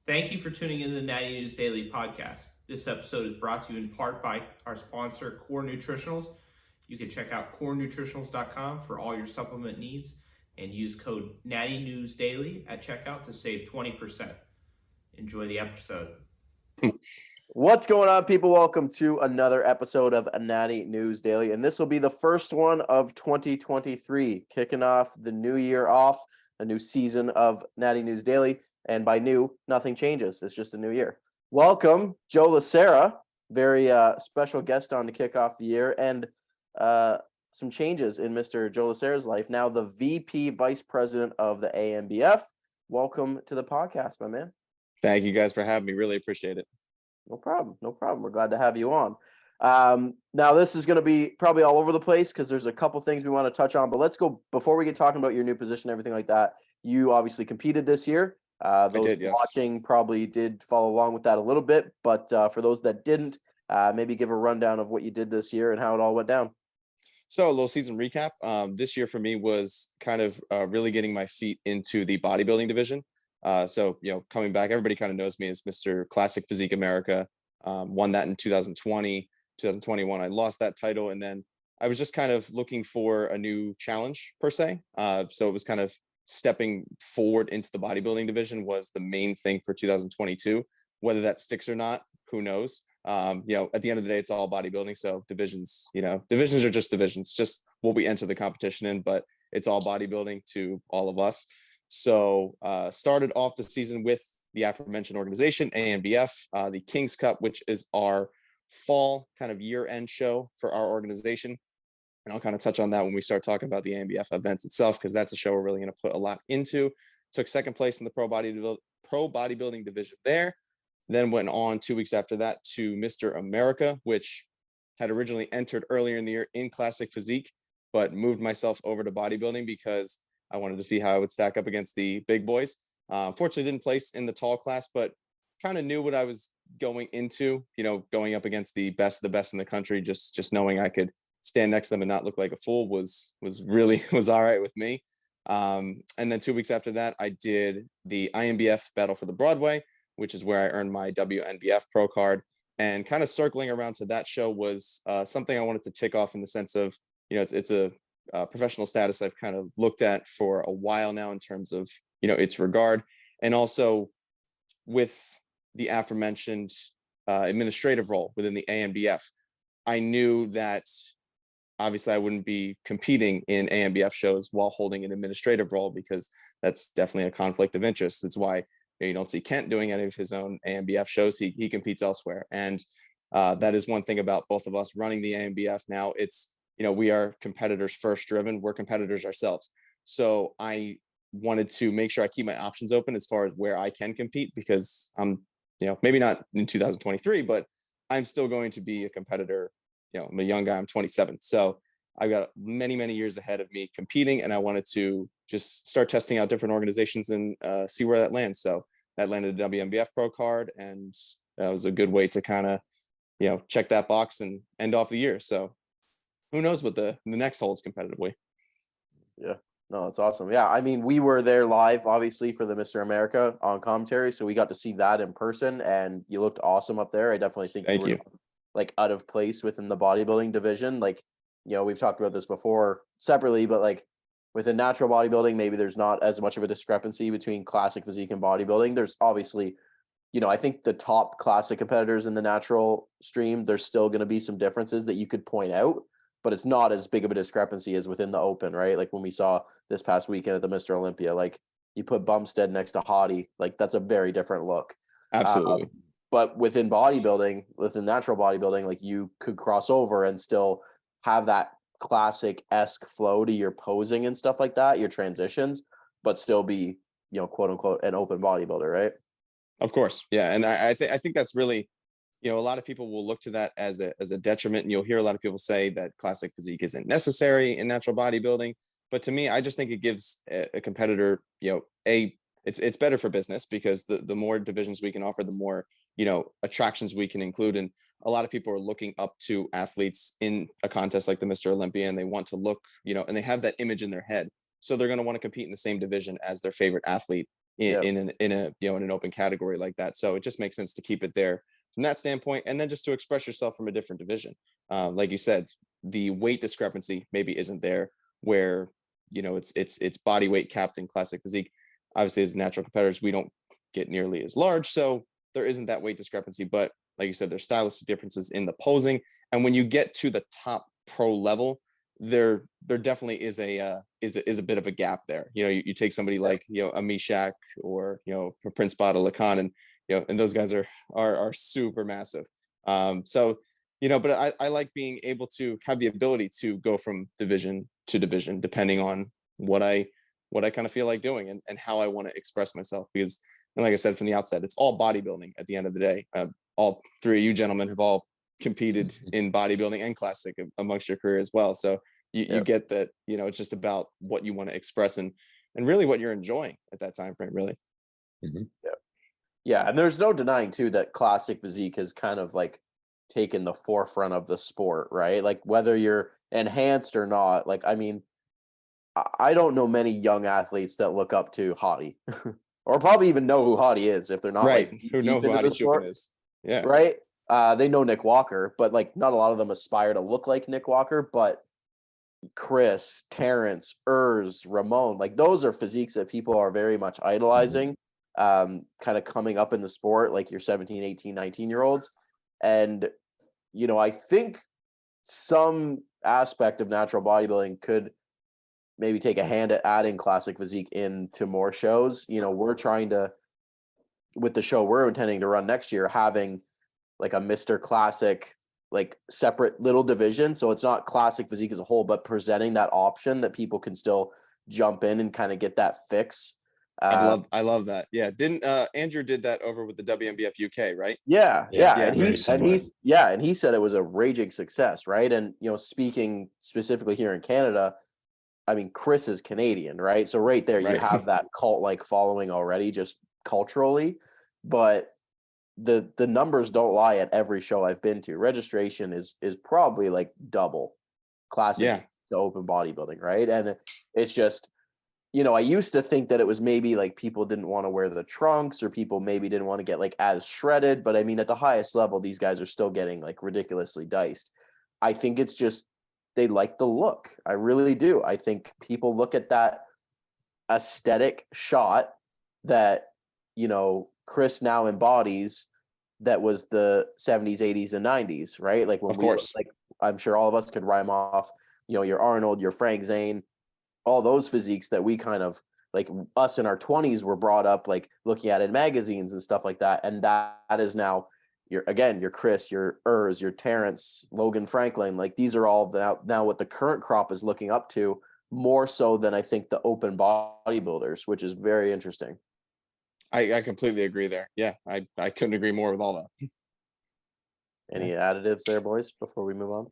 Thank you for tuning into the Natty News Daily podcast. This episode is brought to you in part by our sponsor, Core Nutritionals. You can check out corenutritionals.com for all your supplement needs and use code Natty News Daily at checkout to save 20%. Enjoy the episode. What's going on, people? Welcome to another episode of Natty News Daily, and this will be the first one of 2023, kicking off the new year off, a new season of Natty News Daily, and by new, nothing changes. It's just a new year. Welcome, Joe Lacerra, very special guest on to kick off the year, and some changes in Mr. Joe Lacerra's life. Now the VP Vice President of the ANBF. Welcome to the podcast, my man. Thank you guys for having me. Really appreciate it. No problem. We're glad to have you on. Now, this is going to be probably all over the place because there's a couple things we want to touch on. But let's go, before we get talking about your new position, everything like that, you obviously competed this year. Those watching probably did follow along with that a little bit. But for those that didn't, maybe give a rundown of what you did this year and how it all went down. So a little season recap. This year for me was kind of really getting my feet into the bodybuilding division. So, coming back, everybody kind of knows me as Mr. Classic Physique America, won that in 2020, 2021. I lost that title. And then I was just kind of looking for a new challenge per se. So it was kind of stepping forward into the bodybuilding division was the main thing for 2022, whether that sticks or not, who knows? At the end of the day, it's all bodybuilding. So divisions are just divisions, just what we enter the competition in, but it's all bodybuilding to all of us. So started off the season with the aforementioned organization, ANBF, the King's Cup, which is our fall kind of year-end show for our organization. And I'll kind of touch on that when we start talking about the ANBF events itself, because that's a show we're really going to put a lot into. Took second place in the pro bodybuilding division there. Then went on 2 weeks after that to Mr. America, which had originally entered earlier in the year in Classic Physique, but moved myself over to bodybuilding because I wanted to see how I would stack up against the big boys. Fortunately, didn't place in the tall class, but kind of knew what I was going into, going up against the best of the best in the country. Just knowing I could stand next to them and not look like a fool was all right with me. And then 2 weeks after that, I did the INBF Battle for the Broadway, which is where I earned my WNBF pro card. And kind of circling around to that show was something I wanted to tick off in the sense of, it's a professional status I've kind of looked at for a while now in terms of, its regard. And also with the aforementioned administrative role within the ANBF, I knew that obviously I wouldn't be competing in ANBF shows while holding an administrative role, because that's definitely a conflict of interest. That's why you don't see Kent doing any of his own ANBF shows. He competes elsewhere. And that is one thing about both of us running the ANBF now. It's, we are competitors first driven. We're competitors ourselves. So I wanted to make sure I keep my options open as far as where I can compete, because I'm, maybe not in 2023, but I'm still going to be a competitor. I'm a young guy, I'm 27. So I've got many, many years ahead of me competing, and I wanted to just start testing out different organizations and see where that lands. So that landed a WNBF pro card, and that was a good way to kind of, check that box and end off the year. So who knows what the next holds competitively. Yeah, no, it's awesome. Yeah, I mean, we were there live, obviously, for the Mr. America on commentary, so we got to see that in person, and you looked awesome up there. I definitely think Thank you. Like out of place within the bodybuilding division. Like, we've talked about this before separately, but like within natural bodybuilding, maybe there's not as much of a discrepancy between classic physique and bodybuilding. There's obviously, I think the top classic competitors in the natural stream, there's still going to be some differences that you could point out, but it's not as big of a discrepancy as within the open, right? Like when we saw this past weekend at the Mr. Olympia, like you put Bumstead next to Hottie, like that's a very different look. Absolutely. But within bodybuilding, within natural bodybuilding, like you could cross over and still have that classic-esque flow to your posing and stuff like that, your transitions, but still be, quote unquote, an open bodybuilder, right? Of course. Yeah. And I think that's really, a lot of people will look to that as a detriment. And you'll hear a lot of people say that classic physique isn't necessary in natural bodybuilding. But to me, I just think it gives a competitor, it's better for business, because the more divisions we can offer, the more, attractions we can include. And a lot of people are looking up to athletes in a contest like the Mr. Olympia, and they want to look, and they have that image in their head. So they're going to want to compete in the same division as their favorite athlete. in an open category like that. So it just makes sense to keep it there from that standpoint, and then just to express yourself from a different division. Like you said, the weight discrepancy maybe isn't there where it's body weight capped in classic physique. Obviously, as natural competitors, we don't get nearly as large, so there isn't that weight discrepancy. But like you said, there's stylistic differences in the posing, and when you get to the top pro level, there definitely is a bit of a gap there. You take somebody like a Mishak or Prince Bada Lacan, and and those guys are super massive. So but I like being able to have the ability to go from division to division depending on what I kind of feel like doing and how I want to express myself, because, and like I said from the outset, it's all bodybuilding at the end of the day. All three of you gentlemen have all competed in bodybuilding and classic amongst your career as well. So you get that, it's just about what you want to express and really what you're enjoying at that time frame, really. Yeah. And there's no denying too that classic physique has kind of like taken the forefront of the sport, right? Like whether you're enhanced or not, like, I mean, I don't know many young athletes that look up to Hottie or probably even know who Hottie is if they're not right. like Who know who Hottie Chupin is. Yeah. Right. They know Nick Walker, but like not a lot of them aspire to look like Nick Walker. But Chris, Terrence, Ramon, like those are physiques that people are very much idolizing, kind of coming up in the sport, like your 17, 18, 19-year-olds. And, I think some aspect of natural bodybuilding could maybe take a hand at adding classic physique into more shows. We're trying to, with the show we're intending to run next year, having like a Mr. Classic, like separate little division. So it's not classic physique as a whole, but presenting that option that people can still jump in and kind of get that fix. I love that. Yeah. Didn't Andrew did that over with the WNBF UK, right? Yeah. And he said it was a raging success, right? And speaking specifically here in Canada, I mean, Chris is Canadian, right? So right there, you have that cult-like following already, just culturally. But the numbers don't lie at every show I've been to. Registration is probably like double classic to open bodybuilding, right? And it's just, I used to think that it was maybe like people didn't want to wear the trunks or people maybe didn't want to get like as shredded. But I mean, at the highest level, these guys are still getting like ridiculously diced. I think it's just they like the look. I really do. I think people look at that aesthetic shot that, Chris now embodies that was the 70s, 80s, and 90s, right? Like when of course, like I'm sure all of us could rhyme off, your Arnold, your Frank Zane, all those physiques that we kind of like us in our 20s were brought up like looking at in magazines and stuff like that. And that is now your Chris, your your Terrence, Logan Franklin, like these are all now what the current crop is looking up to more so than I think the open bodybuilders, which is very interesting. I completely agree there. Yeah, I couldn't agree more with all that. Any additives there, boys, before we move on?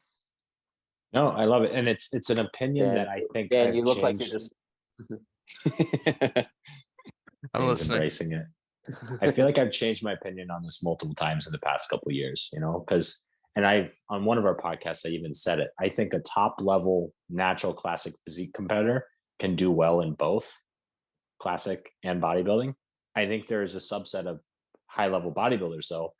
No, I love it. And it's an opinion that I think Dan, I've you look changed. like you're just I'm listening. Embracing it. I feel like I've changed my opinion on this multiple times in the past couple of years, because, and I've, on one of our podcasts, I even said it. I think a top level natural classic physique competitor can do well in both classic and bodybuilding. I think there is a subset of high level bodybuilders though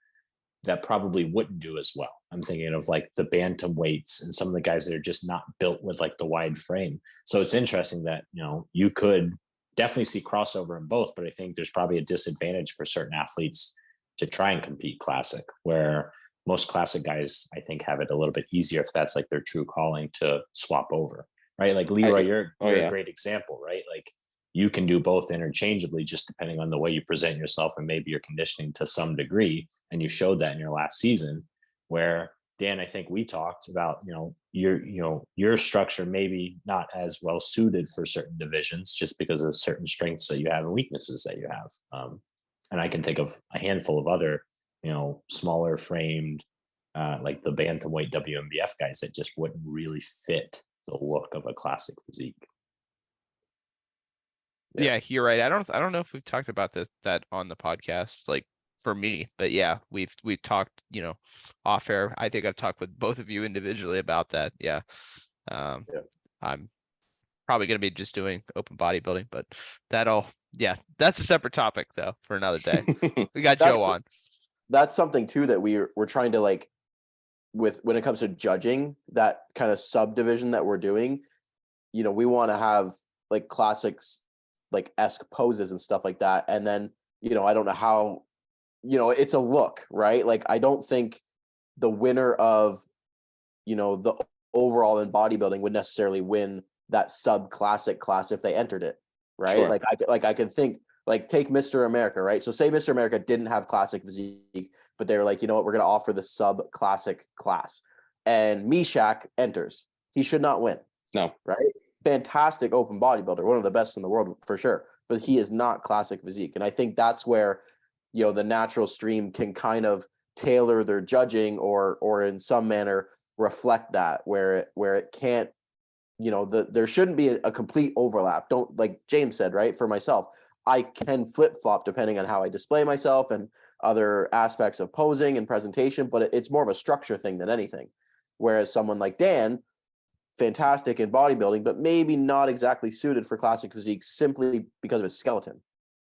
that probably wouldn't do as well. I'm thinking of like the bantam weights and some of the guys that are just not built with like the wide frame. So it's interesting that, you could definitely see crossover in both, but I think there's probably a disadvantage for certain athletes to try and compete classic, where most classic guys, I think, have it a little bit easier if that's like their true calling to swap over, right? Like Leroy, you're a great example, right? Like you can do both interchangeably just depending on the way you present yourself and maybe your conditioning to some degree. And you showed that in your last season, where Dan, I think we talked about, your structure maybe not as well suited for certain divisions just because of certain strengths that you have and weaknesses that you have. And I can think of a handful of other, smaller framed, like the bantamweight WNBF guys that just wouldn't really fit the look of a classic physique. Yeah, you're right. I don't know if we've talked about that on the podcast, like for me, but yeah, we've talked, off air. I think I've talked with both of you individually about that. Yeah. I'm probably going to be just doing open bodybuilding, but that'll yeah, that's a separate topic though for another day. We got Joe on. That's something too that we're trying to like with when it comes to judging that kind of subdivision that we're doing. You know, we want to have like classics, like esque poses and stuff like that. And then, you know, I don't know how, you know, it's a look, right? Like, I don't think the winner of, you know, the overall in bodybuilding would necessarily win that sub classic class if they entered it, right? Sure. Like I could think, like, take Mr. America, right? So say Mr. America didn't have classic physique, but they were like, you know what, we're going to offer the sub classic class, and Meshack enters. He should not win. No. Right? Fantastic open bodybuilder, one of the best in the world for sure, but he is not classic physique. And I think that's where, you know, the natural stream can kind of tailor their judging or in some manner reflect that, where it can't, you know, there shouldn't be a complete overlap. Don't, like James said, right? For myself, I can flip-flop depending on how I display myself and other aspects of posing and presentation, but it's more of a structure thing than anything. Whereas someone like Dan, fantastic in bodybuilding, but maybe not exactly suited for classic physique simply because of his skeleton.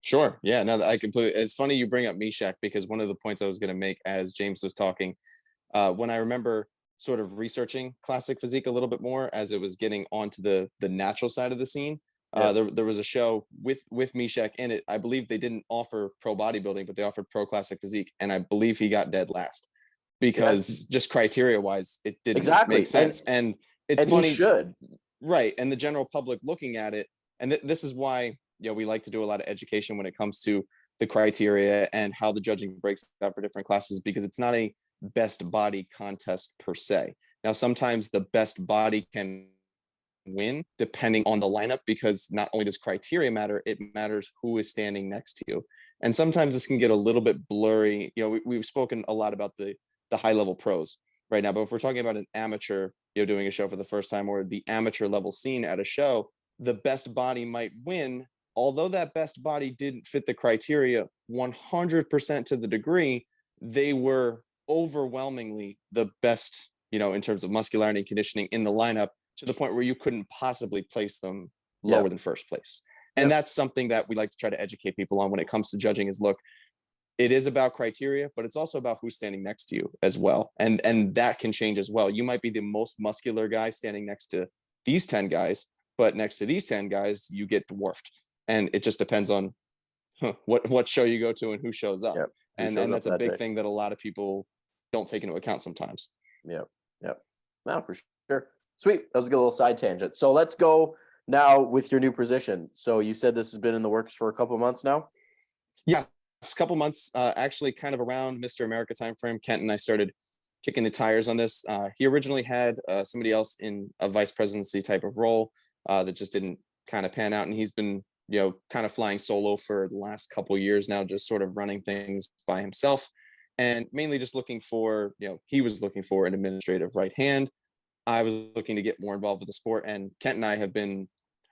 Sure. Yeah. No, I completely. It's funny you bring up Meshack, because one of the points I was going to make as James was talking, when I remember sort of researching classic physique a little bit more as it was getting onto the natural side of the scene. There was a show with Meshack in it. I believe they didn't offer pro bodybuilding, but they offered pro classic physique, and I believe he got dead last because just criteria wise, it didn't make sense. And it's funny, he should. Right? And the general public looking at it, and this is why, you know, we like to do a lot of education when it comes to the criteria and how the judging breaks out for different classes, because it's not a best body contest per se. Now, sometimes the best body can win depending on the lineup, because not only does criteria matter, it matters who is standing next to you. And sometimes this can get a little bit blurry. You know, we've spoken a lot about the high level pros right now, but if we're talking about an amateur, you know, doing a show for the first time, or the amateur level scene at a show, the best body might win, although that best body didn't fit the criteria 100% to the degree. They were overwhelmingly the best, you know, in terms of muscularity and conditioning in the lineup, to the point where you couldn't possibly place them lower than first place. And that's something that we like to try to educate people on when it comes to judging is, look, it is about criteria, but it's also about who's standing next to you as well. And that can change as well. You might be the most muscular guy standing next to these 10 guys, but next to these 10 guys, you get dwarfed. And it just depends on what show you go to and who shows up. And that's a big thing that a lot of people don't take into account sometimes. Yep. No, for sure. Sweet. That was a good little side tangent. So let's go now with your new position. So you said this has been in the works for a couple of months now? Yeah, a couple months, actually kind of around Mr. America timeframe. Kent and I started kicking the tires on this. He originally had somebody else in a vice presidency type of role that just didn't kind of pan out. And he's been, you know, kind of flying solo for the last couple of years now, just sort of running things by himself, and mainly just looking for, you know, he was looking for an administrative right hand. I was looking to get more involved with the sport, and Kent and I have been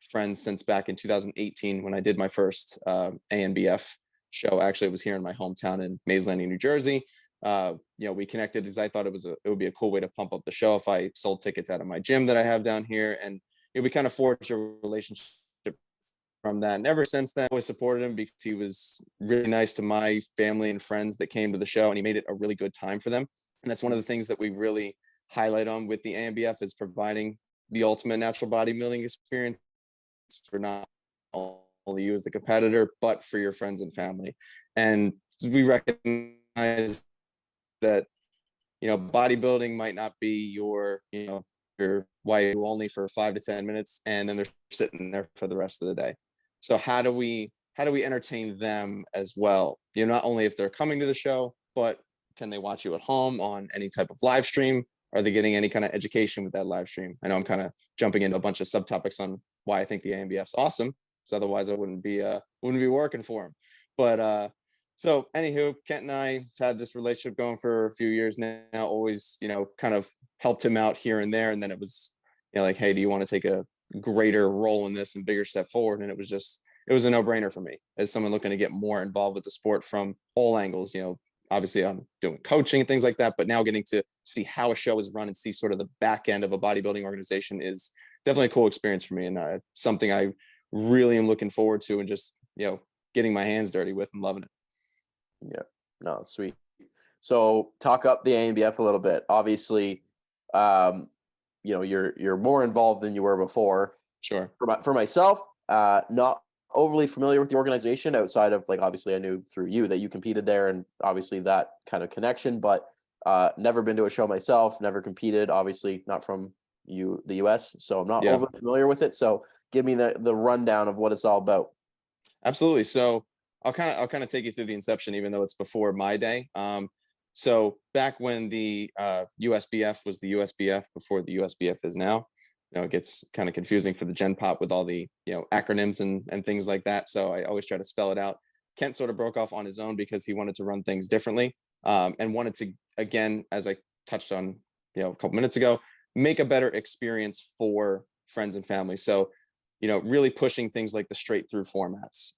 friends since back in 2018 when I did my first ANBF show. Actually, it was here in my hometown in Mays Landing, New Jersey. You know, we connected because I thought it would be a cool way to pump up the show if I sold tickets out of my gym that I have down here, and we kind of forged a relationship from that. And ever since then, I always supported him because he was really nice to my family and friends that came to the show, and he made it a really good time for them. And that's one of the things that we really highlight on with the ANBF, is providing the ultimate natural bodybuilding experience for not only you as the competitor, but for your friends and family. And we recognize that, you know, bodybuilding might not be your, you know, your why only for 5 to 10 minutes, and then they're sitting there for the rest of the day. So how do we entertain them as well? You know, not only if they're coming to the show, but can they watch you at home on any type of live stream? Are they getting any kind of education with that live stream? I know I'm kind of jumping into a bunch of subtopics on why I think the ANBF's awesome, because otherwise I wouldn't be working for them. But so anywho, Kent and I have had this relationship going for a few years now. Always, you know, kind of helped him out here and there, and then it was, you know, like, hey, do you want to take a greater role in this and bigger step forward? And it was a no-brainer for me as someone looking to get more involved with the sport from all angles. You know, obviously I'm doing coaching and things like that, but now getting to see how a show is run and see sort of the back end of a bodybuilding organization is definitely a cool experience for me, and something I really am looking forward to, and just getting my hands dirty with and loving it. Yeah, no, sweet. So talk up the ANBF a little bit. Obviously, you're more involved than you were before. Sure. For myself, not overly familiar with the organization outside of, like, obviously I knew through you that you competed there and obviously that kind of connection, but never been to a show myself, never competed, obviously not from the US, so I'm not overly familiar with it. So give me the rundown of what it's all about. Absolutely. So I'll kind of take you through the inception, even though it's before my day. So back when the USBF was the USBF before the USBF is now, it gets kind of confusing for the Gen Pop with all the acronyms and things like that. So I always try to spell it out. Kent sort of broke off on his own because he wanted to run things differently, and wanted to, again, as I touched on a couple minutes ago, make a better experience for friends and family. So really pushing things like the straight through formats,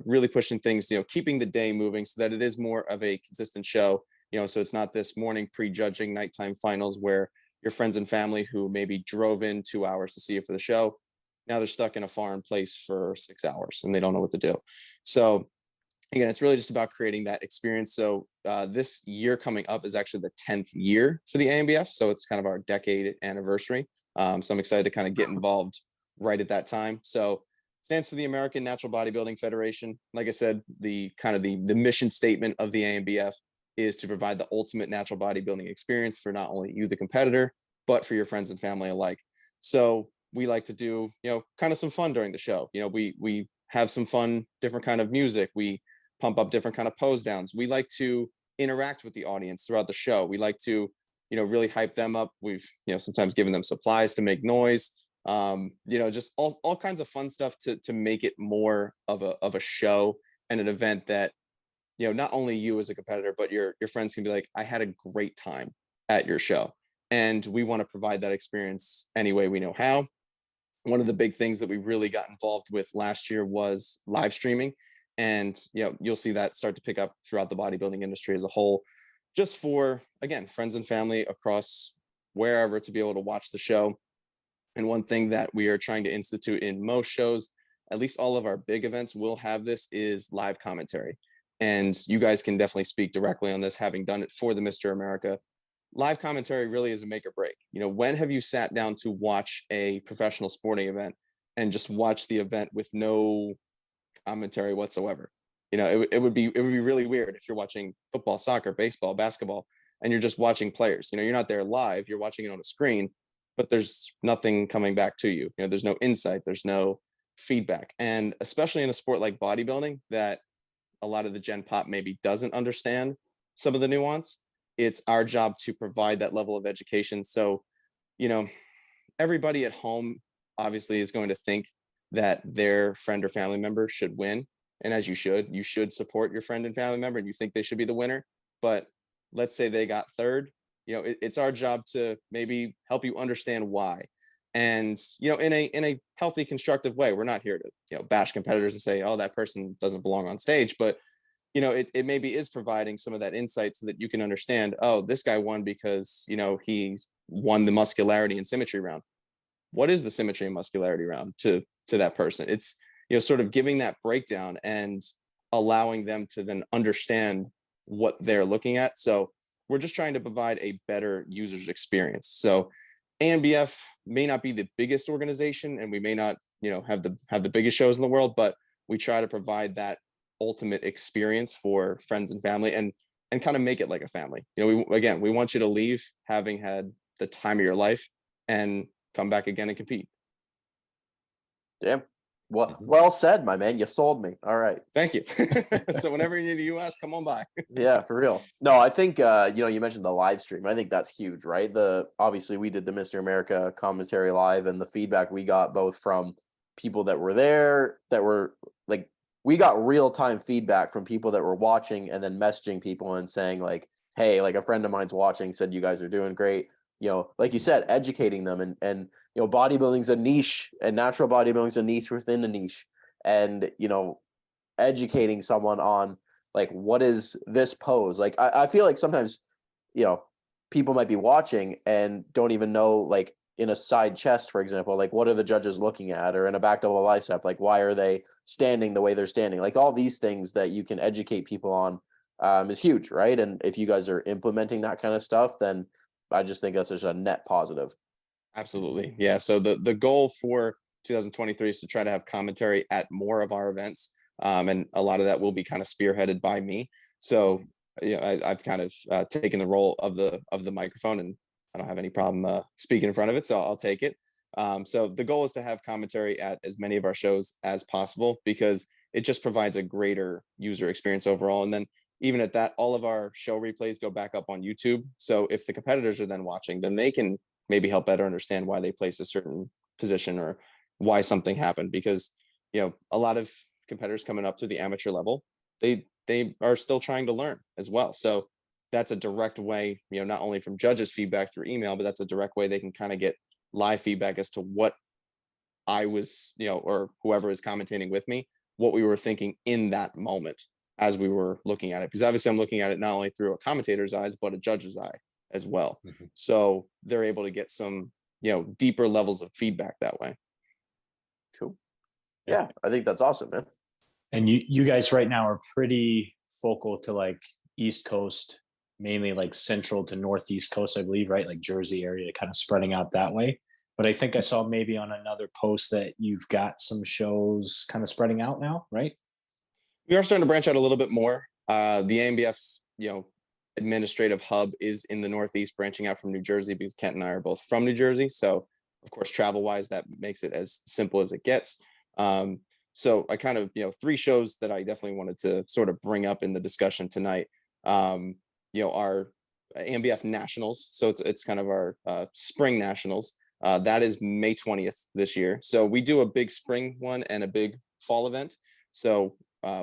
really pushing things, keeping the day moving so that it is more of a consistent show, so it's not this morning prejudging nighttime finals where your friends and family who maybe drove in 2 hours to see you for the show, now they're stuck in a foreign place for 6 hours and they don't know what to do. So again, it's really just about creating that experience. So this year coming up is actually the 10th year for the ANBF. So it's kind of our decade anniversary. So I'm excited to kind of get involved right at that time. So stands for the American Natural Bodybuilding Federation. Like I said, the mission statement of the ANBF is to provide the ultimate natural bodybuilding experience for not only you, the competitor, but for your friends and family alike. So we like to do, kind of some fun during the show. We have some fun, different kind of music. We pump up different kind of pose downs. We like to interact with the audience throughout the show. We like to, really hype them up. We've, sometimes given them supplies to make noise. Just all kinds of fun stuff to make it more of a show and an event that, not only you as a competitor, but your friends can be like, I had a great time at your show. And we want to provide that experience any way we know how. One of the big things that we really got involved with last year was live streaming. And, you'll see that start to pick up throughout the bodybuilding industry as a whole, just for, again, friends and family across wherever to be able to watch the show. And one thing that we are trying to institute in most shows, at least all of our big events will have this, is live commentary. And you guys can definitely speak directly on this, having done it for the Mr. America. Live commentary really is a make or break. When have you sat down to watch a professional sporting event and just watch the event with no commentary whatsoever? It would be really weird if you're watching football, soccer, baseball, basketball, and you're just watching players. You're not there live, you're watching it on a screen, but there's nothing coming back to you. There's no insight, there's no feedback. And especially in a sport like bodybuilding that a lot of the Gen Pop maybe doesn't understand some of the nuance, it's our job to provide that level of education. So, everybody at home obviously is going to think that their friend or family member should win. And as you should support your friend and family member and you think they should be the winner. But let's say they got third, it's our job to maybe help you understand why. And, in a healthy, constructive way. We're not here to, bash competitors and say, oh, that person doesn't belong on stage. But, it maybe is providing some of that insight so that you can understand, oh, this guy won because, he won the muscularity and symmetry round. What is the symmetry and muscularity round to that person? It's, sort of giving that breakdown and allowing them to then understand what they're looking at. So we're just trying to provide a better user's experience. So ANBF may not be the biggest organization and we may not, have the biggest shows in the world, but we try to provide that ultimate experience for friends and family and kind of make it like a family. We want you to leave having had the time of your life and come back again and compete. Damn. Well said, my man. You sold me. All right. Thank you. So whenever you're in the US, come on by. Yeah, for real. No, I think you mentioned the live stream. I think that's huge, right? Obviously we did the Mr. America commentary live, and the feedback we got both from people that were there, that were like, we got real-time feedback from people that were watching and then messaging people and saying like, hey, like a friend of mine's watching, said you guys are doing great. Like you said, educating them and bodybuilding's a niche, and natural bodybuilding's a niche within a niche. And, educating someone on like, what is this pose? Like, I feel like sometimes, people might be watching and don't even know, like in a side chest, for example, like what are the judges looking at, or in a back double bicep, like why are they standing the way they're standing. Like all these things that you can educate people on is huge, right? And if you guys are implementing that kind of stuff, then I just think that's just a net positive. Absolutely. Yeah. So the goal for 2023 is to try to have commentary at more of our events. And a lot of that will be kind of spearheaded by me. So, I've kind of taken the role of the microphone, and I don't have any problem speaking in front of it. So I'll take it. So the goal is to have commentary at as many of our shows as possible, because it just provides a greater user experience overall. And then even at that, all of our show replays go back up on YouTube. So if the competitors are then watching, then they can maybe help better understand why they placed a certain position or why something happened. Because, a lot of competitors coming up to the amateur level, they are still trying to learn as well. So that's a direct way, not only from judges' feedback through email, but that's a direct way they can kind of get live feedback as to what I was, or whoever is commentating with me, what we were thinking in that moment as we were looking at it. Because obviously I'm looking at it not only through a commentator's eyes, but a judge's eye as well. Mm-hmm. So they're able to get some, deeper levels of feedback that way. Cool. Yeah, I think that's awesome, man. And you guys right now are pretty focal to like East Coast, mainly like central to Northeast Coast, I believe, right? Like Jersey area, kind of spreading out that way. But I think I saw maybe on another post that you've got some shows kind of spreading out now, right? We are starting to branch out a little bit more. The ANBF's, administrative hub is in the Northeast, branching out from New Jersey, because Kent and I are both from New Jersey. So of course, travel wise, that makes it as simple as it gets. So I kind of, 3 shows that I definitely wanted to sort of bring up in the discussion tonight, our ANBF Nationals. So it's kind of our spring nationals. That is May 20th this year. So we do a big spring one and a big fall event. So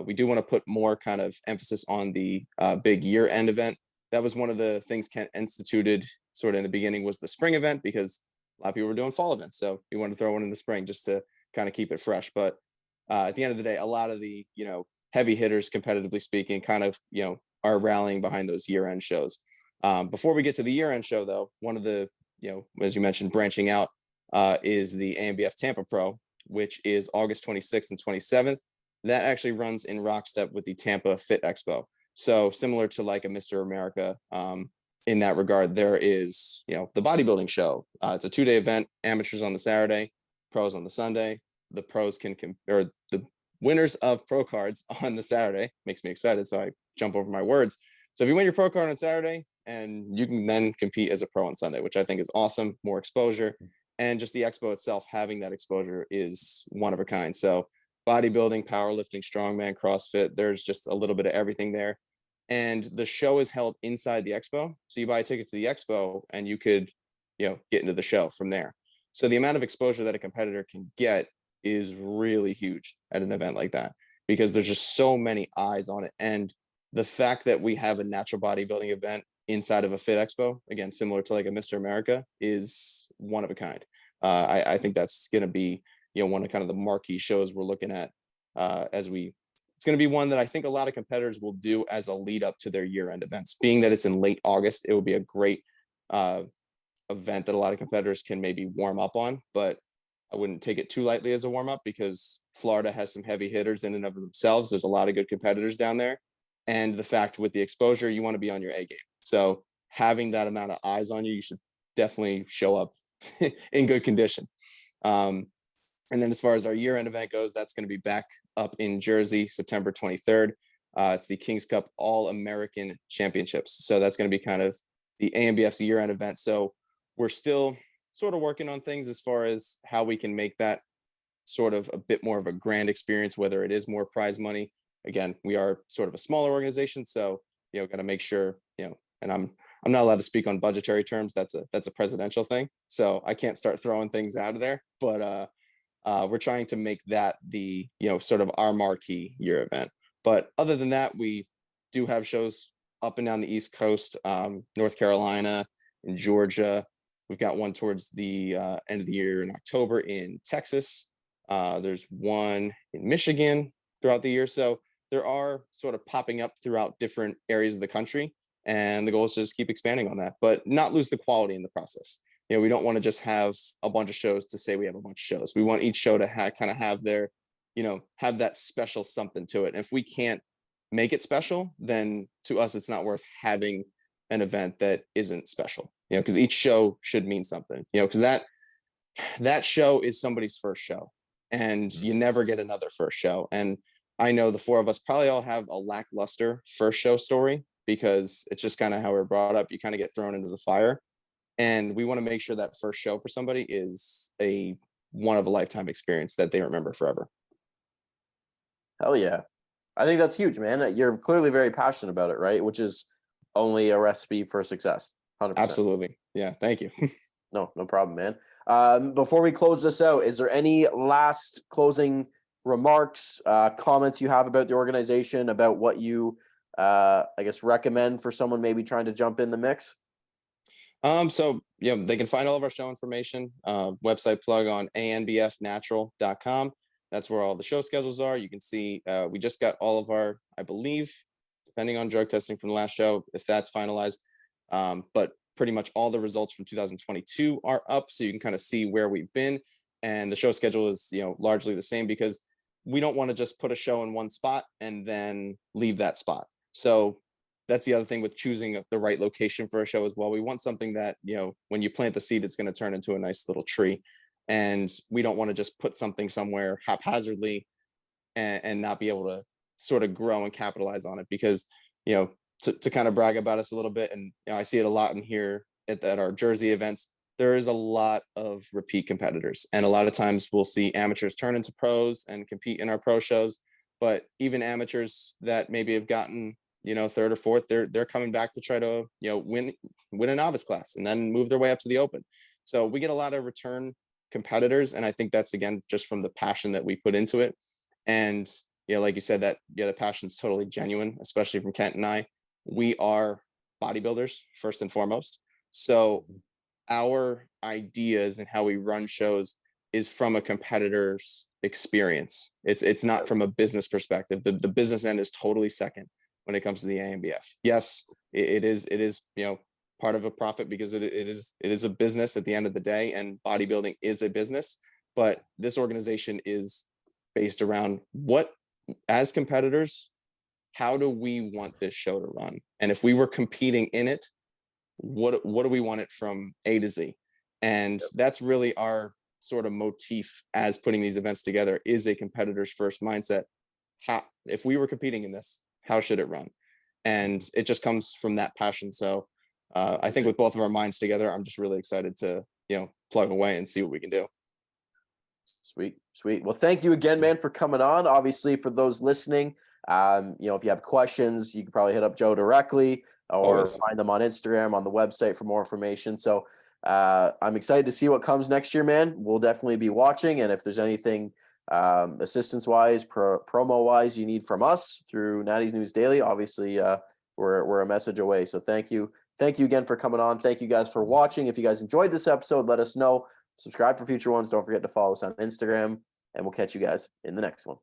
we do want to put more kind of emphasis on the big year-end event. That was one of the things Kent instituted sort of in the beginning, was the spring event, because a lot of people were doing fall events. So we wanted to throw one in the spring just to kind of keep it fresh. But at the end of the day, a lot of the, heavy hitters, competitively speaking, kind of, are rallying behind those year-end shows. Before we get to the year-end show, though, one of the, as you mentioned, branching out is the ANBF Tampa Pro, which is August 26th and 27th. That actually runs in lockstep with the Tampa Fit Expo. So similar to like a Mr. America, in that regard, there is, the bodybuilding show. It's a 2-day event, amateurs on the Saturday, pros on the Sunday. The pros or the winners of pro cards on the Saturday. Makes me excited, so I jump over my words. So if you win your pro card on Saturday, and you can then compete as a pro on Sunday, which I think is awesome, more exposure. And just the expo itself, having that exposure is one of a kind. So bodybuilding, powerlifting, strongman, CrossFit, there's just a little bit of everything there. And the show is held inside the expo. So you buy a ticket to the expo and you could, get into the show from there. So the amount of exposure that a competitor can get is really huge at an event like that, because there's just so many eyes on it. And the fact that we have a natural bodybuilding event inside of a Fit Expo, again, similar to like a Mr. America, is one of a kind. I think that's going to be, one of kind of the marquee shows we're looking at it's going to be one that I think a lot of competitors will do as a lead up to their year-end events. Being that it's in late August, it will be a great event that a lot of competitors can maybe warm up on, but I wouldn't take it too lightly as a warm-up, because Florida has some heavy hitters in and of themselves. There's a lot of good competitors down there. And the fact with the exposure, you want to be on your A game. So having that amount of eyes on you, you should definitely show up in good condition. And then as far as our year-end event goes, that's going to be back up in Jersey, September 23rd. It's the King's Cup All-American Championships. So that's going to be kind of the ANBF's year-end event. So we're still sort of working on things as far as how we can make that sort of a bit more of a grand experience, whether it is more prize money. Again, we are sort of a smaller organization, so got to make sure, and I'm not allowed to speak on budgetary terms. That's a presidential thing, so I can't start throwing things out of there. But we're trying to make that the sort of our marquee year event. But other than that, we do have shows up and down the East Coast, North Carolina, and Georgia. We've got one towards the end of the year in October in Texas. There's one in Michigan throughout the year. So there are sort of popping up throughout different areas of the country. And the goal is to just keep expanding on that, but not lose the quality in the process. We don't want to just have a bunch of shows to say we have a bunch of shows. We want each show to kind of have their have that special something to it. And if we can't make it special, then to us, it's not worth having an event that isn't special, because each show should mean something, because that show is somebody's first show, and you never get another first show. And I know the four of us probably all have a lackluster first show story, because it's just kind of how we're brought up. You kind of get thrown into the fire, and we want to make sure that first show for somebody is a one of a lifetime experience that they remember forever. Hell yeah. I think that's huge, man. You're clearly very passionate about it, right? Which is only a recipe for success. 100%. Absolutely. Yeah. Thank you. No problem, man. Before we close this out, is there any last closing remarks, comments you have about the organization, about what you, I guess, recommend for someone maybe trying to jump in the mix? So they can find all of our show information, website plug on ANBFnatural.com. That's where all the show schedules are. You can see we just got all of our, I believe, depending on drug testing from the last show, if that's finalized. But pretty much all the results from 2022 are up, so you can kind of see where we've been. And the show schedule is, largely the same, because we don't want to just put a show in one spot and then leave that spot. So that's the other thing with choosing the right location for a show as well. We want something that, when you plant the seed, it's going to turn into a nice little tree. And we don't want to just put something somewhere haphazardly and not be able to sort of grow and capitalize on it, because, to kind of brag about us a little bit. And I see it a lot in here at our Jersey events. There is a lot of repeat competitors, and a lot of times we'll see amateurs turn into pros and compete in our pro shows. But even amateurs that maybe have gotten, third or fourth, they're coming back to try to, win a novice class and then move their way up to the open. So we get a lot of return competitors, and I think that's, again, just from the passion that we put into it. And like you said, that the passion's totally genuine, especially from Kent and I. We are bodybuilders first and foremost, so our ideas and how we run shows is from a competitor's experience. It's not from a business perspective. The business end is totally second when it comes to the ANBF. Yes, it is part of a profit, because it is a business at the end of the day, and bodybuilding is a business. But this organization is based around as competitors, how do we want this show to run? And if we were competing in it, what do we want it from A to Z? And that's really our sort of motif as putting these events together, is a competitor's first mindset. If we were competing in this, how should it run? And it just comes from that passion. So I think with both of our minds together, I'm just really excited to, plug away and see what we can do. Sweet. Well, thank you again, man, for coming on. Obviously, for those listening, if you have questions, you can probably hit up Joe directly, or Always. find them on Instagram, on the website for more information. So I'm excited to see what comes next year, man. We'll definitely be watching. And if there's anything assistance wise, promo wise you need from us through Natty News Daily, obviously we're a message away. So thank you again for coming on. Thank you guys for watching. If you guys enjoyed this episode, let us know. Subscribe for future ones. Don't forget to follow us on Instagram, and we'll catch you guys in the next one.